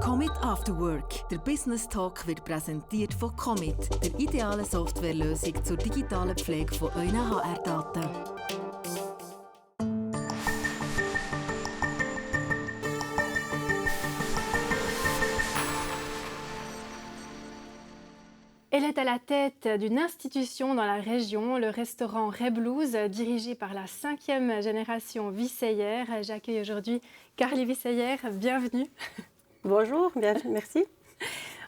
Commit After Work. Der Business Talk wird präsentiert von Commit, der idealen Softwarelösung zur digitalen Pflege von euren HR-Daten. Elle est à la tête d'une institution dans la région, le restaurant Reblouz, dirigé par la 5e génération Visseyer. J'accueille aujourd'hui Carly Visseyer, bienvenue. Bonjour, merci.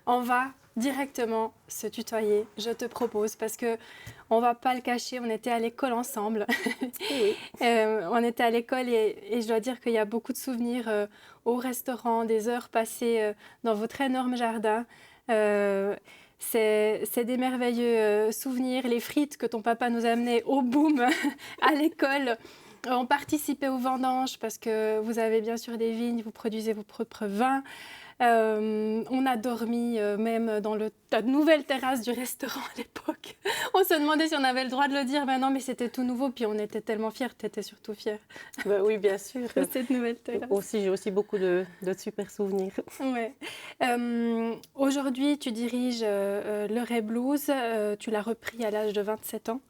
On va directement se tutoyer, je te propose, parce que on va pas le cacher, on était à l'école ensemble. Oui. On était à l'école et je dois dire qu'il y a beaucoup de souvenirs au restaurant, des heures passées dans votre énorme jardin. C'est des merveilleux souvenirs, les frites que ton papa nous amenait au boom à l'école. On participait aux vendanges parce que vous avez bien sûr des vignes, vous produisez vos propres vins. On a dormi même dans la nouvelle terrasse du restaurant à l'époque. On se demandait si on avait le droit de le dire. Ben non, mais c'était tout nouveau, puis on était tellement fiers. Tu étais surtout fière. Ben oui, bien sûr. De cette nouvelle terrasse. J'ai aussi beaucoup de super souvenirs. Ouais. Aujourd'hui, tu diriges le Reblouz. Tu l'as repris à l'âge de 27 ans.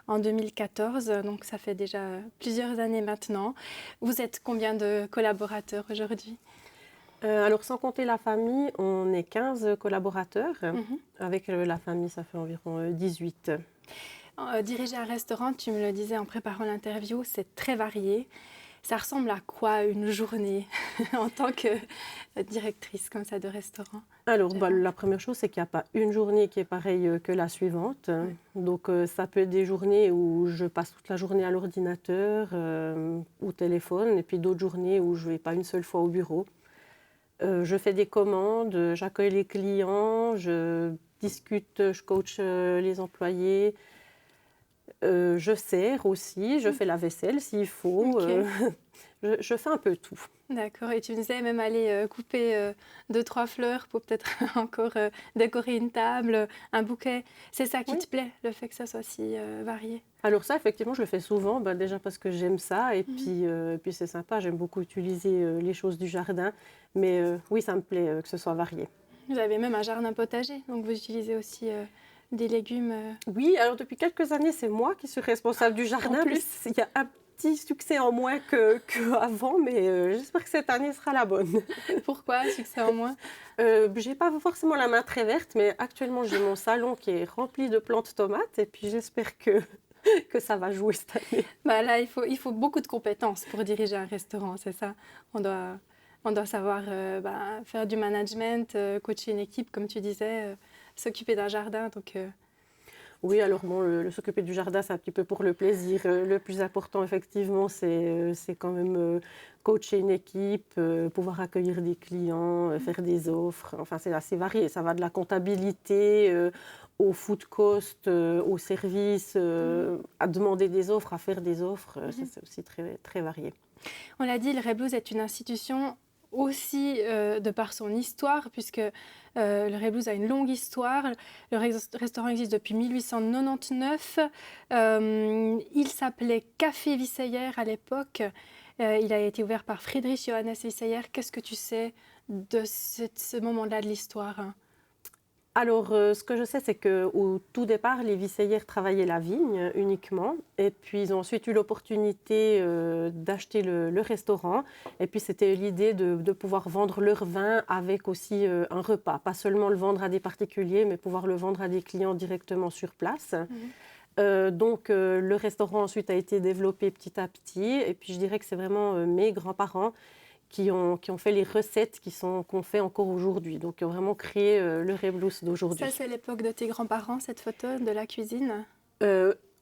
En 2014, donc ça fait déjà plusieurs années maintenant. Vous êtes combien de collaborateurs aujourd'hui ? Alors, sans compter la famille, on est 15 collaborateurs. Avec la famille, ça fait environ 18. Diriger un restaurant, tu me le disais en préparant l'interview, c'est très varié. Ça ressemble à quoi une journée en tant que directrice comme ça de restaurant ? Alors, la première chose, c'est qu'il n'y a pas une journée qui est pareille que la suivante. Oui. Donc, ça peut être des journées où je passe toute la journée à l'ordinateur, au téléphone, et puis d'autres journées où je ne vais pas une seule fois au bureau. Je fais des commandes, j'accueille les clients, je discute, je coach les employés. Je sers aussi, je fais la vaisselle s'il faut. Okay. Je fais un peu tout. D'accord. Et tu me disais même aller couper 2-3 fleurs pour peut-être encore décorer une table, un bouquet. C'est ça qui te plaît, le fait que ça soit si varié ? Alors ça, effectivement, je le fais souvent, déjà parce que j'aime ça. Et puis c'est sympa, j'aime beaucoup utiliser les choses du jardin. Mais oui, ça me plaît que ce soit varié. Vous avez même un jardin potager, donc vous utilisez aussi des légumes. Oui, alors depuis quelques années, c'est moi qui suis responsable du jardin. En plus. Il y a un petit succès en moins qu'avant, mais j'espère que cette année sera la bonne. Pourquoi succès en moins ? Je n'ai pas forcément la main très verte, mais actuellement, j'ai mon salon qui est rempli de plantes tomates et puis j'espère que ça va jouer cette année. Là, il faut beaucoup de compétences pour diriger un restaurant, c'est ça. On doit savoir faire du management, coacher une équipe, comme tu disais, s'occuper d'un jardin. Oui, alors s'occuper du jardin, c'est un petit peu pour le plaisir. Le plus important, effectivement, c'est quand même coacher une équipe, pouvoir accueillir des clients, faire des offres. Enfin, c'est assez varié. Ça va de la comptabilité au food cost, au service, à demander des offres, à faire des offres. C'est aussi très, très varié. On l'a dit, le Reblouz est une institution aussi de par son histoire, puisque le Reblouz a une longue histoire. Le restaurant existe depuis 1899. Il s'appelait Café Visseyer à l'époque. Il a été ouvert par Friedrich Johannes Visseyer. Qu'est-ce que tu sais de ce moment-là de l'histoire ? Alors, ce que je sais, c'est qu'au tout départ, les Visseyer travaillaient la vigne uniquement. Et puis, ils ont ensuite eu l'opportunité d'acheter le restaurant. Et puis, c'était l'idée de pouvoir vendre leur vin avec aussi un repas. Pas seulement le vendre à des particuliers, mais pouvoir le vendre à des clients directement sur place. Donc, le restaurant ensuite a été développé petit à petit. Et puis, je dirais que c'est vraiment mes grands-parents qui ont fait les recettes qu'on fait encore aujourd'hui. Donc, qui ont vraiment créé le Reblouz d'aujourd'hui. Ça, c'est l'époque de tes grands-parents, cette photo de la cuisine ?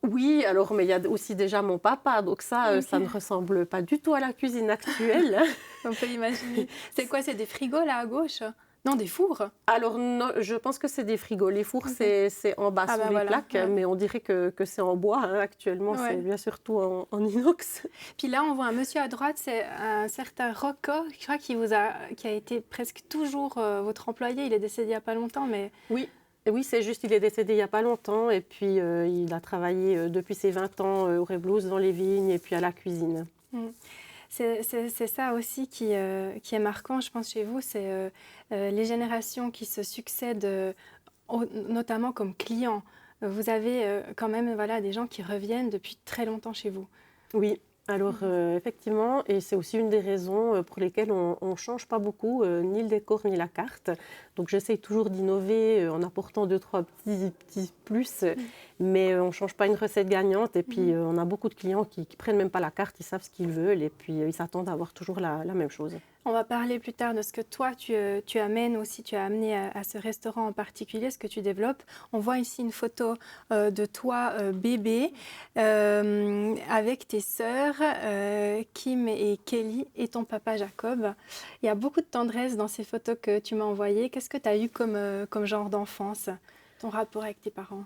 Oui, alors, mais il y a aussi déjà mon papa. Donc ça, ça ne ressemble pas du tout à la cuisine actuelle. On peut imaginer. C'est quoi ? C'est des frigos, là, à gauche ? Non, des fours. Alors, non, je pense que c'est des frigos. Les fours, c'est en bas sous les plaques, mais on dirait que c'est en bois. Actuellement, c'est bien surtout en inox. Puis là, on voit un monsieur à droite, c'est un certain Rocco, je crois, qui a été presque toujours votre employé. Il est décédé il n'y a pas longtemps, mais... Oui, c'est juste, il est décédé il n'y a pas longtemps. Et puis, il a travaillé depuis ses 20 ans au Reblouz, dans les vignes et puis à la cuisine. C'est ça aussi qui est marquant, je pense, chez vous, c'est les générations qui se succèdent, notamment comme clients. Vous avez quand même voilà, des gens qui reviennent depuis très longtemps chez vous. Oui, alors effectivement, et c'est aussi une des raisons pour lesquelles on ne change pas beaucoup ni le décor ni la carte. Donc j'essaye toujours d'innover en apportant 2-3 petits plus, mais on ne change pas une recette gagnante. Et puis on a beaucoup de clients qui ne prennent même pas la carte, ils savent ce qu'ils veulent et puis ils s'attendent à avoir toujours la même chose. On va parler plus tard de ce que toi, tu amènes aussi, tu as amené à ce restaurant en particulier, ce que tu développes. On voit ici une photo de toi, bébé, avec tes sœurs, Kim et Kelly, et ton papa Jacob. Il y a beaucoup de tendresse dans ces photos que tu m'as envoyées. Qu'est-ce que tu as eu comme genre d'enfance, ton rapport avec tes parents?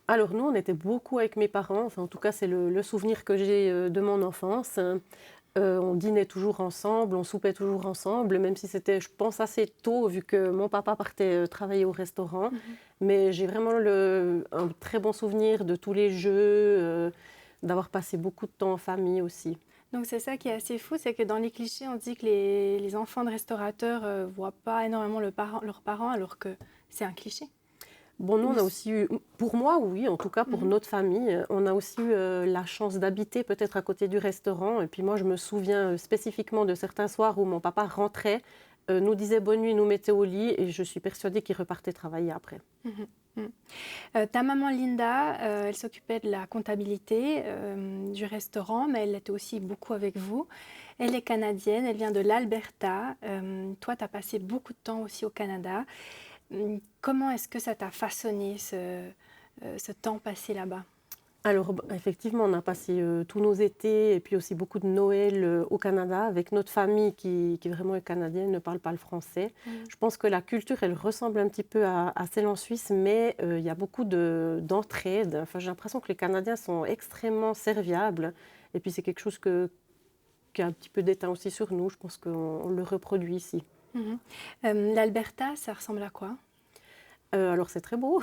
Alors nous, on était beaucoup avec mes parents, enfin en tout cas c'est le souvenir que j'ai de mon enfance. On dînait toujours ensemble, on soupait toujours ensemble, même si c'était, je pense, assez tôt, vu que mon papa partait travailler au restaurant. Mais j'ai vraiment un très bon souvenir de tous les jeux, d'avoir passé beaucoup de temps en famille aussi. Donc c'est ça qui est assez fou, c'est que dans les clichés, on dit que les enfants de restaurateurs ne voient pas énormément leurs parents, alors que c'est un cliché. Bon, nous, on a aussi eu, pour moi, oui, en tout cas pour notre famille, on a aussi eu la chance d'habiter peut-être à côté du restaurant. Et puis moi, je me souviens spécifiquement de certains soirs où mon papa rentrait, nous disait bonne nuit, nous mettait au lit et je suis persuadée qu'il repartait travailler après. Ta maman Linda, elle s'occupait de la comptabilité du restaurant, mais elle était aussi beaucoup avec vous. Elle est canadienne, elle vient de l'Alberta. Toi, tu as passé beaucoup de temps aussi au Canada. Comment est-ce que ça t'a façonné, ce temps passé là-bas? Alors, effectivement, on a passé tous nos étés et puis aussi beaucoup de Noël au Canada avec notre famille qui vraiment est canadienne, ne parle pas le français. Je pense que la culture, elle ressemble un petit peu à celle en Suisse, mais il y a beaucoup d'entraide. Enfin, j'ai l'impression que les Canadiens sont extrêmement serviables et puis c'est quelque chose qui a un petit peu d'éteint aussi sur nous. Je pense qu'on le reproduit ici. L'Alberta, ça ressemble à quoi? Alors c'est très beau,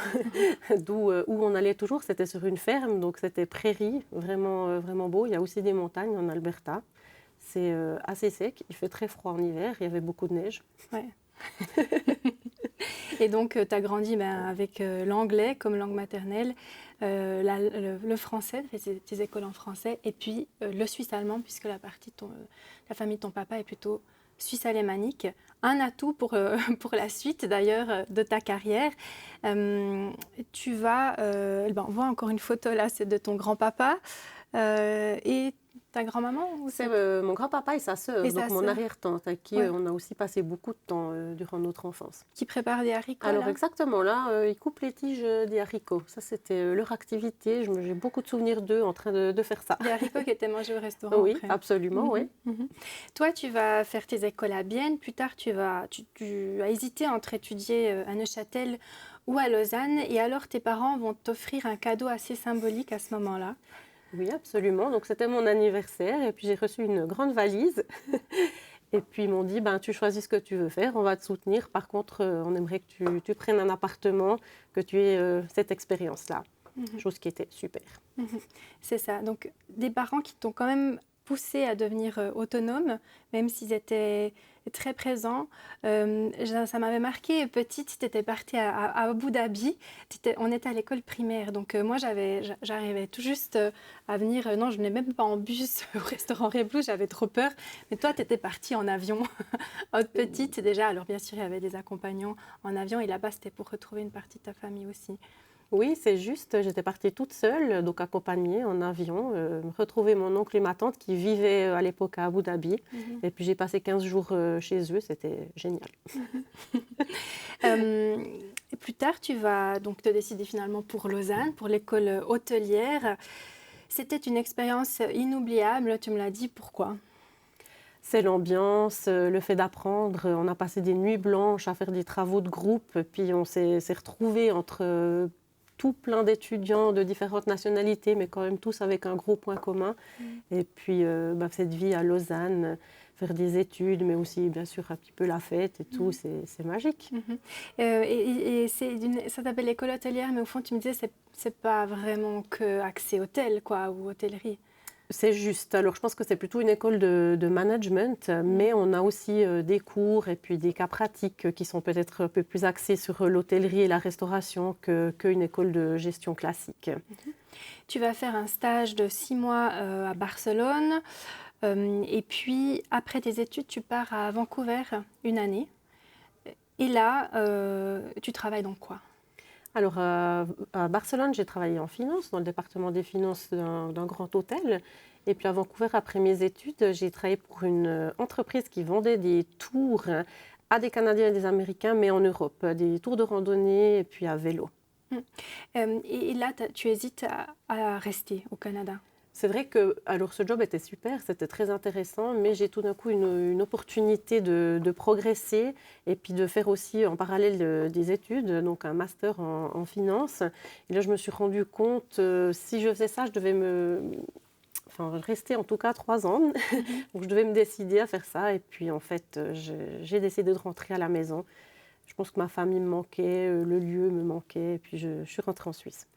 où on allait toujours, c'était sur une ferme, donc c'était prairie, vraiment, vraiment beau. Il y a aussi des montagnes en Alberta, c'est assez sec, il fait très froid en hiver, il y avait beaucoup de neige. Ouais. Et donc tu as grandi avec l'anglais comme langue maternelle, le français, tu fais tes écoles en français, et puis le suisse-allemand, puisque la famille de ton papa est plutôt suisse-alémanique, un atout pour la suite d'ailleurs de ta carrière. On voit encore une photo là, c'est de ton grand-papa et ta grand-maman ou c'est mon grand-papa et sa sœur, donc mon arrière-tante, avec qui on a aussi passé beaucoup de temps durant notre enfance. Qui prépare des haricots? Alors là exactement, là, ils coupent les tiges des haricots. Ça, c'était leur activité. J'ai beaucoup de souvenirs d'eux en train de faire ça. Des haricots qui étaient mangés au restaurant? Oui, après. absolument, oui. Toi, tu vas faire tes écoles à Bienne. Plus tard, tu as hésité entre étudier à Neuchâtel ou à Lausanne. Et alors, tes parents vont t'offrir un cadeau assez symbolique à ce moment-là. Oui, absolument. Donc, c'était mon anniversaire et puis j'ai reçu une grande valise. Et puis, ils m'ont dit, tu choisis ce que tu veux faire, on va te soutenir. Par contre, on aimerait que tu prennes un appartement, que tu aies cette expérience-là. Chose qui était super. C'est ça. Donc, des parents qui t'ont quand même poussé à devenir autonome, même s'ils étaient très présents. Ça m'avait marqué, petite, tu étais partie à Abu Dhabi, on était à l'école primaire, donc moi j'arrivais tout juste à venir, non je n'ai même pas en bus au restaurant Reblou, j'avais trop peur, mais toi tu étais partie en avion, petite déjà, alors bien sûr il y avait des accompagnants en avion et là-bas c'était pour retrouver une partie de ta famille aussi. Oui, c'est juste, j'étais partie toute seule, donc accompagnée en avion, retrouver mon oncle et ma tante qui vivaient à l'époque à Abu Dhabi. Et puis j'ai passé 15 jours chez eux, c'était génial. Et plus tard, tu vas donc te décider finalement pour Lausanne, pour l'école hôtelière. C'était une expérience inoubliable, tu me l'as dit, pourquoi ? C'est l'ambiance, le fait d'apprendre. On a passé des nuits blanches à faire des travaux de groupe, puis on s'est retrouvés entre tout plein d'étudiants de différentes nationalités, mais quand même tous avec un gros point commun. Et puis cette vie à Lausanne, faire des études, mais aussi bien sûr un petit peu la fête et tout, c'est magique. Ça s'appelle l'école hôtelière, mais au fond tu me disais c'est pas vraiment que accès hôtel quoi, ou hôtellerie. C'est juste. Alors, je pense que c'est plutôt une école de management, mais on a aussi des cours et puis des cas pratiques qui sont peut-être un peu plus axés sur l'hôtellerie et la restauration qu'une école de gestion classique. Tu vas faire un stage de 6 mois à Barcelone. Et puis, après tes études, tu pars à Vancouver une année. Et là, tu travailles dans quoi? Alors, à Barcelone, j'ai travaillé en finance, dans le département des finances d'un grand hôtel. Et puis à Vancouver, après mes études, j'ai travaillé pour une entreprise qui vendait des tours à des Canadiens et des Américains, mais en Europe, des tours de randonnée et puis à vélo. Et là, tu hésites à rester au Canada. C'est vrai que alors ce job était super, c'était très intéressant, mais j'ai tout d'un coup une opportunité de progresser et puis de faire aussi en parallèle des études, donc un master en finance. Et là, je me suis rendu compte, si je faisais ça, je devais rester en tout cas 3 ans. Donc je devais me décider à faire ça. Et puis en fait, j'ai décidé de rentrer à la maison. Je pense que ma famille me manquait, le lieu me manquait, et puis je suis rentrée en Suisse.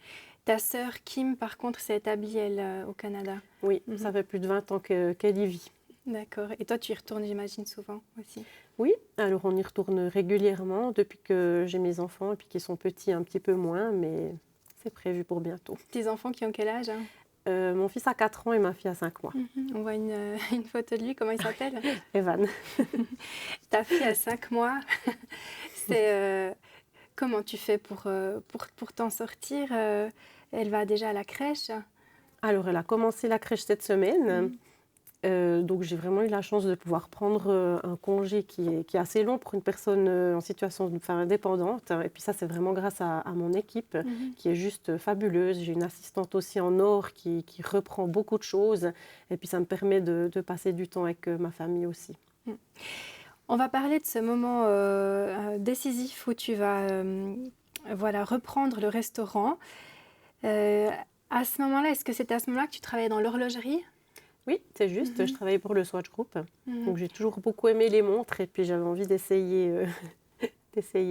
Ta sœur Kim, par contre, s'est établie, elle, au Canada. Oui, ça fait plus de 20 ans qu'elle y vit. D'accord. Et toi, tu y retournes, j'imagine, souvent aussi? Oui, alors on y retourne régulièrement depuis que j'ai mes enfants et puis qu'ils sont petits un petit peu moins, mais c'est prévu pour bientôt. Tes enfants qui ont quel âge, hein? Mon fils a 4 ans et ma fille a 5 mois. On voit une photo de lui, comment il s'appelle? Evan. Ta fille a 5 mois. C'est, comment tu fais pour t'en sortir? Elle va déjà à la crèche? Alors elle a commencé la crèche cette semaine. Donc j'ai vraiment eu la chance de pouvoir prendre un congé qui est assez long pour une personne en situation indépendante. Et puis ça, c'est vraiment grâce à mon équipe qui est juste fabuleuse. J'ai une assistante aussi en or qui reprend beaucoup de choses. Et puis ça me permet de passer du temps avec ma famille aussi. On va parler de ce moment décisif où tu vas reprendre le restaurant. À ce moment-là, est-ce que c'était à ce moment-là que tu travaillais dans l'horlogerie? Oui, c'est juste. Je travaillais pour le Swatch Group. Donc j'ai toujours beaucoup aimé les montres et puis j'avais envie d'essayer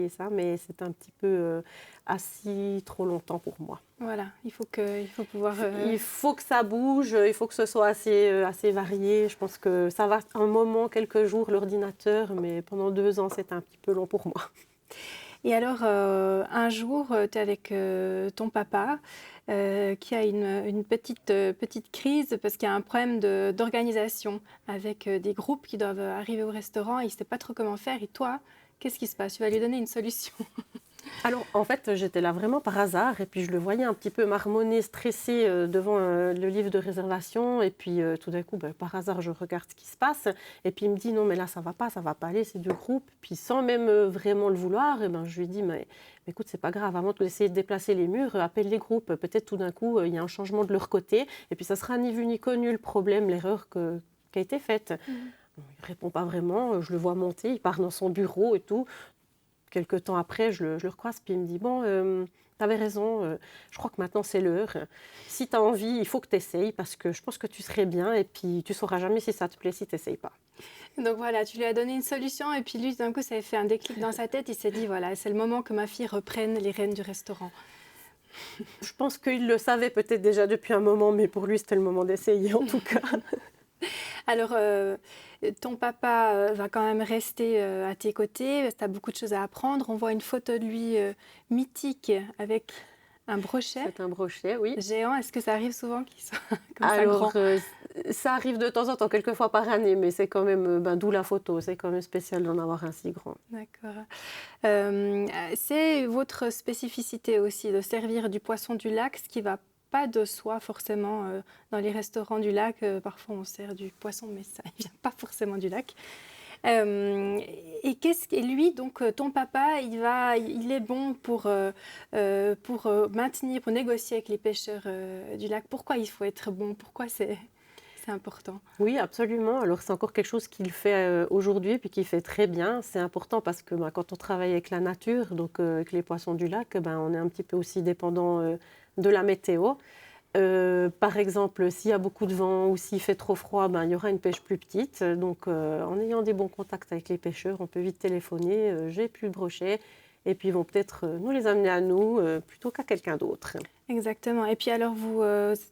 ça, mais c'est un petit peu assis trop longtemps pour moi. Voilà, il faut pouvoir... Il faut que ça bouge, il faut que ce soit assez varié. Je pense que ça va un moment, quelques jours, l'ordinateur, mais pendant 2 ans, c'est un petit peu long pour moi. Et alors, un jour, tu es avec ton papa qui a une petite crise parce qu'il y a un problème d'organisation avec des groupes qui doivent arriver au restaurant. Il ne sait pas trop comment faire. Et toi, qu'est-ce qui se passe? Tu vas lui donner une solution. Alors, en fait, j'étais là vraiment par hasard et puis je le voyais un petit peu marmonner, stressé devant le livre de réservation et puis tout d'un coup, par hasard, je regarde ce qui se passe et puis il me dit non mais là ça va pas aller, c'est du groupe. Puis sans même vraiment le vouloir, je lui dis mais écoute, c'est pas grave, avant d'essayer de déplacer les murs, appelle les groupes, peut-être tout d'un coup il y a un changement de leur côté et puis ça sera ni vu ni connu le problème, l'erreur qui a été faite. Il ne répond pas vraiment, je le vois monter, il part dans son bureau et tout. Quelques temps après, je le recroise, puis il me dit « Bon, tu avais raison, je crois que maintenant c'est l'heure. Si tu as envie, il faut que tu essayes parce que je pense que tu serais bien et puis tu ne sauras jamais si ça te plaît si tu n'essayes pas. » Donc voilà, tu lui as donné une solution et puis lui, d'un coup, ça a fait un déclic dans sa tête. Il s'est dit « Voilà, c'est le moment que ma fille reprenne les rênes du restaurant. » Je pense qu'il le savait peut-être déjà depuis un moment, mais pour lui, c'était le moment d'essayer en tout cas. Alors, ton papa va quand même rester à tes côtés, tu as beaucoup de choses à apprendre. On voit une photo de lui mythique avec un brochet. C'est un brochet, oui. Géant. Est-ce que ça arrive souvent qu'il soit comme ça Alors, grand? ça arrive de temps en temps, quelques fois par année, mais c'est quand même, d'où la photo, c'est quand même spécial d'en avoir un si grand. D'accord. C'est votre spécificité aussi de servir du poisson du lac, ce qui va pas de soi forcément. Dans les restaurants du lac, parfois on sert du poisson, mais ça ne vient pas forcément du lac. Et lui, donc ton papa, il est bon pour maintenir, pour négocier avec les pêcheurs du lac. Pourquoi il faut être bon? Pourquoi c'est important? Oui, absolument. Alors, c'est encore quelque chose qu'il fait aujourd'hui puis qu'il fait très bien. C'est important parce que quand on travaille avec la nature, donc avec les poissons du lac, on est un petit peu aussi dépendant de la météo. Par exemple, s'il y a beaucoup de vent ou s'il fait trop froid, il y aura une pêche plus petite. Donc, en ayant des bons contacts avec les pêcheurs, on peut vite téléphoner, j'ai plus de brochets, et puis ils vont peut-être nous les amener à nous plutôt qu'à quelqu'un d'autre. Exactement. Et puis alors, vous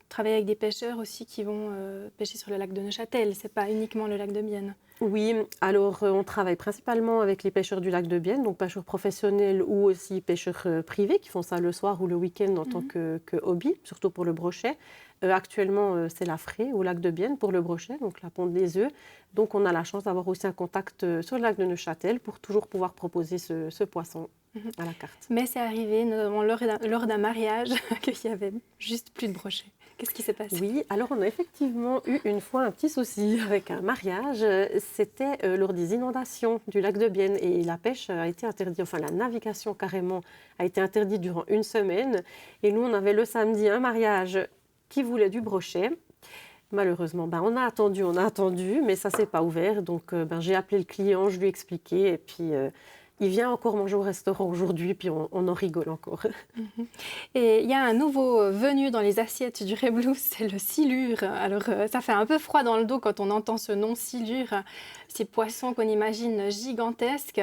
travaillez avec des pêcheurs aussi qui vont pêcher sur le lac de Neuchâtel. Ce n'est pas uniquement le lac de Bienne. Oui, alors on travaille principalement avec les pêcheurs du lac de Bienne, donc pêcheurs professionnels ou aussi pêcheurs privés qui font ça le soir ou le week-end en tant que hobby, surtout pour le brochet. Actuellement, c'est la Fraie au lac de Bienne pour le brochet, donc la ponte des œufs. Donc on a la chance d'avoir aussi un contact sur le lac de Neuchâtel pour toujours pouvoir proposer ce poisson à la carte. Mais c'est arrivé notamment lors d'un mariage qu'il y avait juste plus de brochet. Qu'est-ce qui s'est passé? Oui, alors on a effectivement eu une fois un petit souci avec un mariage. C'était lors des inondations du lac de Bienne et la pêche a été interdite, enfin la navigation carrément a été interdite durant une semaine. Et nous, on avait le samedi un mariage qui voulait du brochet. Malheureusement, on a attendu, mais ça ne s'est pas ouvert. Donc j'ai appelé le client, je lui ai expliqué et puis... il vient encore manger au restaurant aujourd'hui, puis on en rigole encore. Et il y a un nouveau venu dans les assiettes du Rebloos, c'est le silure. Alors, ça fait un peu froid dans le dos quand on entend ce nom silure, ces poissons qu'on imagine gigantesques.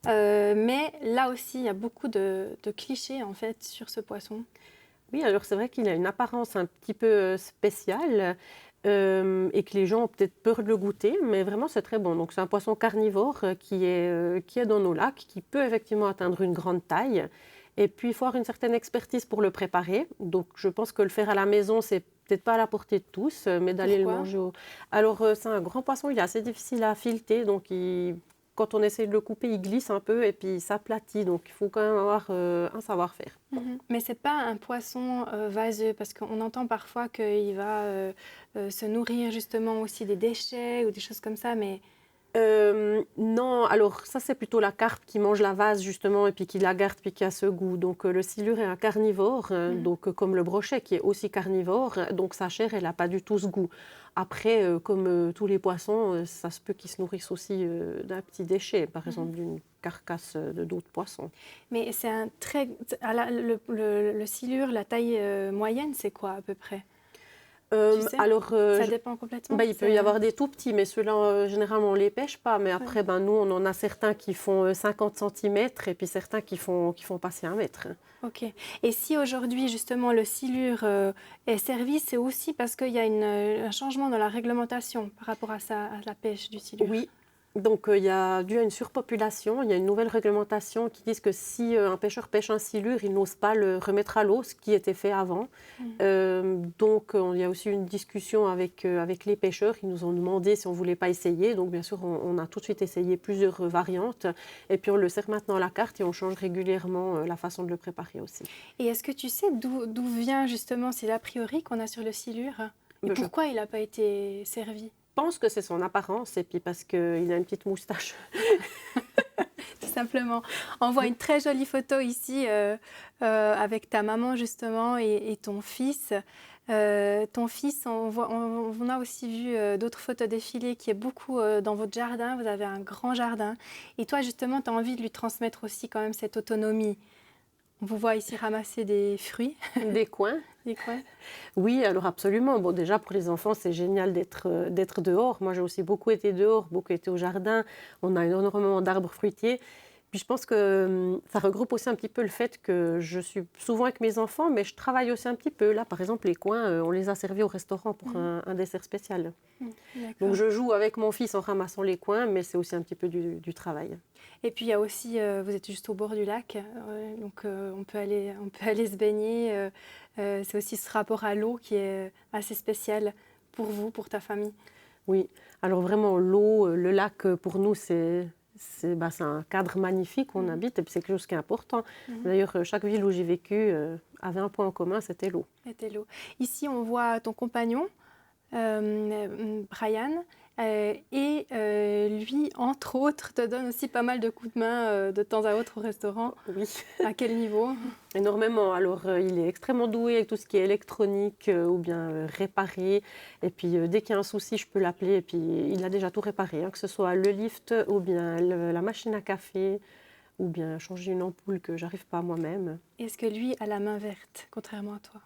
Mais là aussi, il y a beaucoup de clichés en fait sur ce poisson. Oui, alors c'est vrai qu'il a une apparence un petit peu spéciale. Et que les gens ont peut-être peur de le goûter, mais vraiment c'est très bon. Donc c'est un poisson carnivore qui est dans nos lacs, qui peut effectivement atteindre une grande taille. Et puis il faut avoir une certaine expertise pour le préparer. Donc je pense que le faire à la maison, c'est peut-être pas à la portée de tous, mais d'aller le manger. Alors c'est un grand poisson, il est assez difficile à fileter, donc quand on essaie de le couper, il glisse un peu et puis il s'aplatit. Donc, il faut quand même avoir un savoir-faire. Mais ce n'est pas un poisson vaseux, parce qu'on entend parfois qu'il va se nourrir justement aussi des déchets ou des choses comme ça, mais... Non, alors ça c'est plutôt la carpe qui mange la vase justement et puis qui la garde puis qui a ce goût. Donc le silure est un carnivore, donc comme le brochet qui est aussi carnivore, donc sa chair elle n'a pas du tout ce goût. Après, comme tous les poissons, ça se peut qu'ils se nourrissent aussi d'un petit déchet, par exemple d'une carcasse de d'autres poissons. Mais c'est un très... Le silure, la taille moyenne, c'est quoi à peu près? Tu sais, alors, ça dépend complètement. Il peut y avoir des tout petits, mais ceux-là, généralement, on ne les pêche pas. Mais après, nous, on en a certains qui font 50 cm et puis certains qui font passer 1 mètre. Ok. Et si aujourd'hui, justement, le silure est servi, c'est aussi parce qu'il y a un changement dans la réglementation par rapport à la pêche du silure. Oui. Donc, il y a dû à une surpopulation, il y a une nouvelle réglementation qui dit que si un pêcheur pêche un silure, il n'ose pas le remettre à l'eau, ce qui était fait avant. Donc, il y a aussi une discussion avec les pêcheurs. Ils nous ont demandé si on ne voulait pas essayer. Donc, bien sûr, on a tout de suite essayé plusieurs variantes. Et puis, on le sert maintenant à la carte et on change régulièrement la façon de le préparer aussi. Et est-ce que tu sais d'où vient justement ces a priori qu'on a sur le silure? Et pourquoi il n'a pas été servi? Je pense que c'est son apparence et puis parce qu'il a une petite moustache. Tout simplement. On voit une très jolie photo ici avec ta maman justement et ton fils. Ton fils, on a aussi vu d'autres photos défiler qui est beaucoup dans votre jardin. Vous avez un grand jardin. Et toi justement, tu as envie de lui transmettre aussi quand même cette autonomie. On vous voit ici ramasser des fruits. Des coins. Des coins. Oui, alors absolument. Bon, déjà, pour les enfants, c'est génial d'être dehors. Moi, j'ai aussi beaucoup été dehors, beaucoup été au jardin. On a énormément d'arbres fruitiers. Puis je pense que ça regroupe aussi un petit peu le fait que je suis souvent avec mes enfants, mais je travaille aussi un petit peu. Là, par exemple, les coins, on les a servis au restaurant pour un dessert spécial. Donc, je joue avec mon fils en ramassant les coins, mais c'est aussi un petit peu du travail. Et puis, il y a aussi, vous êtes juste au bord du lac, donc on peut aller se baigner. C'est aussi ce rapport à l'eau qui est assez spécial pour vous, pour ta famille. Oui, alors vraiment, l'eau, le lac, pour nous, c'est un cadre magnifique où on habite et puis c'est quelque chose qui est important. D'ailleurs, chaque ville où j'ai vécu avait un point en commun, c'était l'eau. Ici, on voit ton compagnon, Brian, et lui, entre autres, te donne aussi pas mal de coups de main de temps à autre au restaurant. Oui. À quel niveau? Énormément. Alors, il est extrêmement doué avec tout ce qui est électronique ou bien réparé. Et puis, dès qu'il y a un souci, je peux l'appeler et puis il a déjà tout réparé, que ce soit le lift ou bien la machine à café ou bien changer une ampoule que j'arrive pas moi-même. Est-ce que lui a la main verte, contrairement à toi?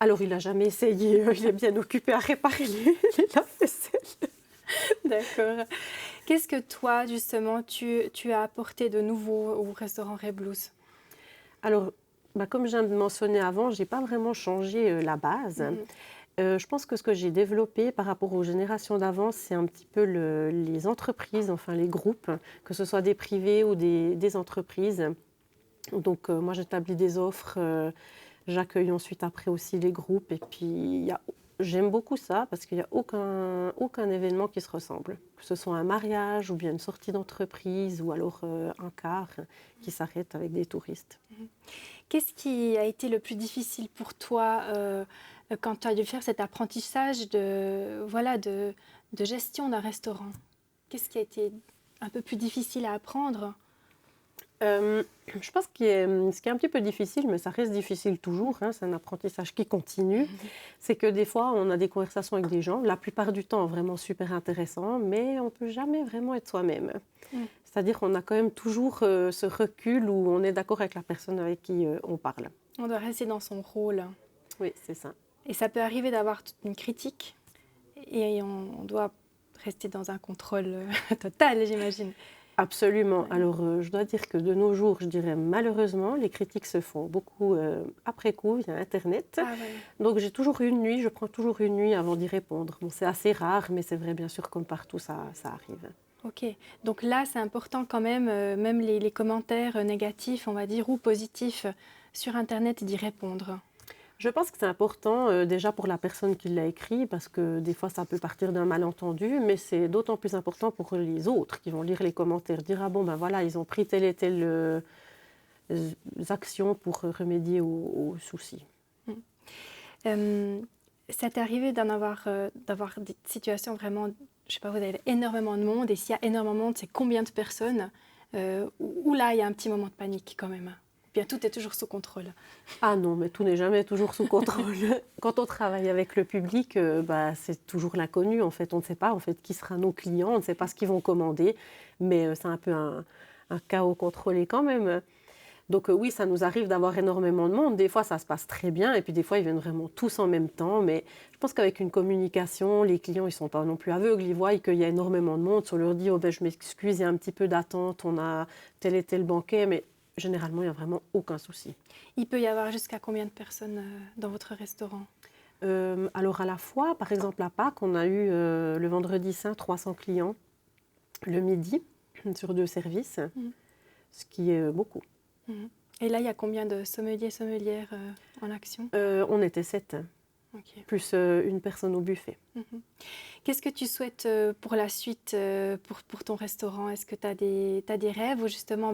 Alors, il n'a jamais essayé. Il est bien occupé à réparer les lave-vaisselle. D'accord. Qu'est-ce que toi, justement, tu as apporté de nouveau au restaurant Rebloos? Alors, Comme je viens de mentionner avant, je n'ai pas vraiment changé la base. Je pense que ce que j'ai développé par rapport aux générations d'avant, c'est un petit peu les entreprises, enfin les groupes, que ce soit des privés ou des entreprises. Donc moi j'établis des offres, j'accueille ensuite après aussi les groupes et puis j'aime beaucoup ça parce qu'il n'y a aucun événement qui se ressemble, que ce soit un mariage ou bien une sortie d'entreprise ou alors un car qui s'arrête avec des touristes. Qu'est-ce qui a été le plus difficile pour toi quand tu as dû faire cet apprentissage de gestion d'un restaurant? Qu'est-ce qui a été un peu plus difficile à apprendre? Je pense que ce qui est un petit peu difficile, mais ça reste difficile toujours, c'est un apprentissage qui continue, c'est que des fois, on a des conversations avec des gens, la plupart du temps vraiment super intéressants, mais on ne peut jamais vraiment être soi-même. C'est-à-dire qu'on a quand même toujours ce recul où on est d'accord avec la personne avec qui on parle. On doit rester dans son rôle. Oui, c'est ça. Et ça peut arriver d'avoir une critique et on doit rester dans un contrôle total, j'imagine. Absolument. Alors, je dois dire que de nos jours, je dirais malheureusement, les critiques se font beaucoup après coup via Internet. Donc, je prends toujours une nuit avant d'y répondre. Bon, c'est assez rare, mais c'est vrai, bien sûr, comme partout, ça arrive. Ok. Donc là, c'est important quand même, même les commentaires négatifs, on va dire, ou positifs sur Internet, d'y répondre. Je pense que c'est important déjà pour la personne qui l'a écrit parce que des fois ça peut partir d'un malentendu, mais c'est d'autant plus important pour les autres qui vont lire les commentaires, dire voilà, ils ont pris telle et telle action pour remédier aux soucis. Ça t'est arrivé d'avoir des situations vraiment, je sais pas, vous avez énormément de monde et s'il y a énormément de monde, c'est combien de personnes où là il y a un petit moment de panique quand même? Bien, tout est toujours sous contrôle. Ah non, mais tout n'est jamais toujours sous contrôle. Quand on travaille avec le public, c'est toujours l'inconnu. En fait, on ne sait pas qui sera nos clients, on ne sait pas ce qu'ils vont commander, mais c'est un peu un chaos contrôlé quand même. Donc oui, ça nous arrive d'avoir énormément de monde. Des fois, ça se passe très bien, et puis des fois, ils viennent vraiment tous en même temps. Mais je pense qu'avec une communication, les clients, ils ne sont pas non plus aveugles. Ils voient qu'il y a énormément de monde. On leur dit, je m'excuse, il y a un petit peu d'attente, on a tel et tel banquet, mais généralement, il n'y a vraiment aucun souci. Il peut y avoir jusqu'à combien de personnes dans votre restaurant? Alors à la fois, par exemple à Pâques, on a eu le vendredi saint 300 clients le midi sur 2 services, ce qui est beaucoup. Et là, il y a combien de sommeliers/sommelières en action? On était 7, okay. Plus une personne au buffet. Qu'est-ce que tu souhaites pour la suite, pour ton restaurant? Est-ce que tu as des rêves ou justement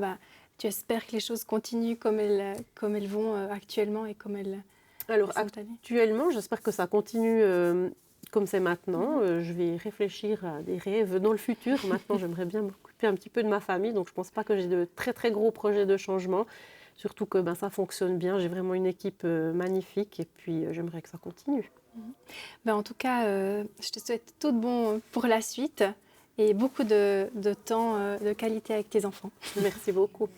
tu espères que les choses continuent comme elles vont actuellement et comme elles Alors sont cette année? Actuellement, j'espère que ça continue comme c'est maintenant. Je vais réfléchir à des rêves dans le futur. Maintenant, j'aimerais bien m'occuper un petit peu de ma famille. Donc, je ne pense pas que j'ai de très, très gros projets de changement. Surtout que ça fonctionne bien. J'ai vraiment une équipe magnifique et puis j'aimerais que ça continue. En tout cas, je te souhaite tout de bon pour la suite et beaucoup de temps de qualité avec tes enfants. Merci beaucoup.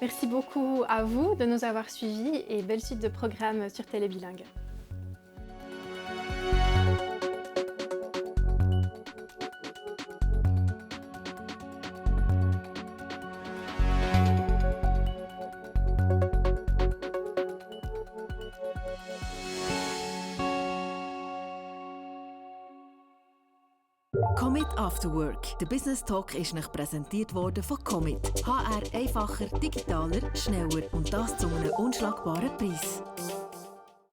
Merci beaucoup à vous de nous avoir suivis et belle suite de programmes sur Télé Bilingue. Commit After Work. Der Business Talk ist euch präsentiert worden von Commit. HR einfacher, digitaler, schneller und das zu einem unschlagbaren Preis.